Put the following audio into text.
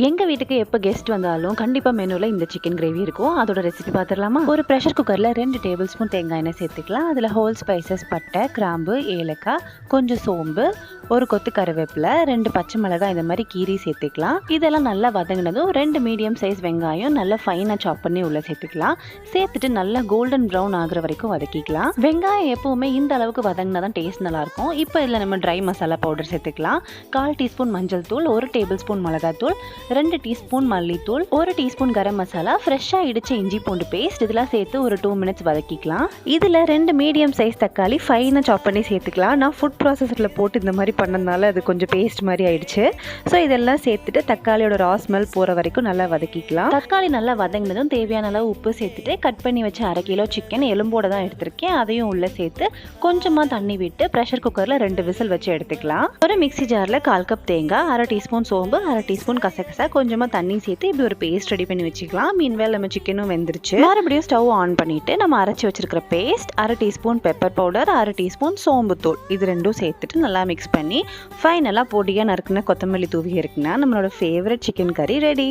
எங்கள் வீட்டுக்கு எப்போ கெஸ்ட் வந்தாலும் கண்டிப்பாக மெனுவில் இந்த சிக்கன் கிரேவி இருக்கும். அதோட ரெசிபி பார்த்துடலாமா? ஒரு ப்ரெஷர் குக்கரில் 2 டேபிள் ஸ்பூன் தேங்காய் எண்ணெய் சேர்த்துக்கலாம். அதில் ஹோல் ஸ்பைசஸ் பட்டை, கிராம்பு, ஏலக்காய், கொஞ்சம் சோம்பு, ஒரு கொத்து கருவேப்பிலை, 2 பச்சை மிளகாய் இந்த மாதிரி கீரி சேர்த்துக்கலாம். இதெல்லாம் நல்லா வதங்கினதும் 2 மீடியம் சைஸ் வெங்காயம் நல்லா ஃபைனாக சாப் பண்ணி உள்ளே சேர்த்துக்கலாம். சேர்த்துட்டு நல்லா கோல்டன் ப்ரௌன் ஆகிற வரைக்கும் வதக்கிக்கலாம். வெங்காயம் எப்போவுமே இந்த அளவுக்கு வதங்கினா தான் டேஸ்ட் நல்லாயிருக்கும். இப்போ இதில் நம்ம ட்ரை மசாலா பவுடர் சேர்த்துக்கலாம். 1/4 டீஸ்பூன் மஞ்சள் தூள், 1 டேபிள் ஸ்பூன் மிளகாத்தூள், 2 டீஸ்பூன் மல்லித்தூள், 1 டீஸ்பூன் கரம் மசாலா, ஃப்ரெஷ்ஷாக இடிச்ச இஞ்சி பூண்டு பேஸ்ட் இதெல்லாம் சேர்த்து ஒரு 2 மினிட்ஸ் வதக்கிக்கலாம். இதில் 2 மீடியம் சைஸ் தக்காளி ஃபைனாக சாப் பண்ணி சேர்த்துக்கலாம். நான் ஃபுட் ப்ராசஸரில் போட்டு இந்த மாதிரி பண்ணதுனால அது கொஞ்சம் பேஸ்ட் மாதிரி ஆயிடுச்சு. ஸோ இதெல்லாம் சேர்த்துட்டு தக்காளியோட ரா ஸ்மெல் போகிற வரைக்கும் நல்லா வதக்கிக்கலாம். தக்காளி நல்லா வதங்கினதும் தேவையான அளவு உப்பு சேர்த்துட்டு கட் பண்ணி வச்சு 1/2 கிலோ சிக்கன் எலும்போட தான் எடுத்திருக்கேன். அதையும் உள்ளே சேர்த்து கொஞ்சமாக தண்ணி விட்டு ப்ரெஷர் குக்கரில் 2 விசில் வச்சு எடுத்துக்கலாம். ஒரு மிக்ஸி ஜாரில் 1/4 கப் தேங்காய், 1/2 டீஸ்பூன் சோம்பு, 1/2 டீஸ்பூன் கசகசா, கொஞ்சமாக தண்ணி சேர்த்து இப்படி ஒரு பேஸ்ட் ரெடி பண்ணி வச்சுக்கலாம். மீன்வேல் நம்ம சிக்கனும் வெந்துருச்சு. மறுபடியும் ஸ்டவ் ஆன் பண்ணிட்டு நம்ம அரைச்சி வச்சிருக்கிற paste, 1/2 teaspoon pepper powder, 1/2 teaspoon சோம்பு தூள் இது ரெண்டும் சேர்த்துட்டு நல்லா மிக்ஸ் பண்ணி ஃபைனலாக பொடியாக நறுக்குன கொத்தமல்லி தூவி இருக்குன்னா நம்மளோட ஃபேவரட் சிக்கன் கறி ரெடி.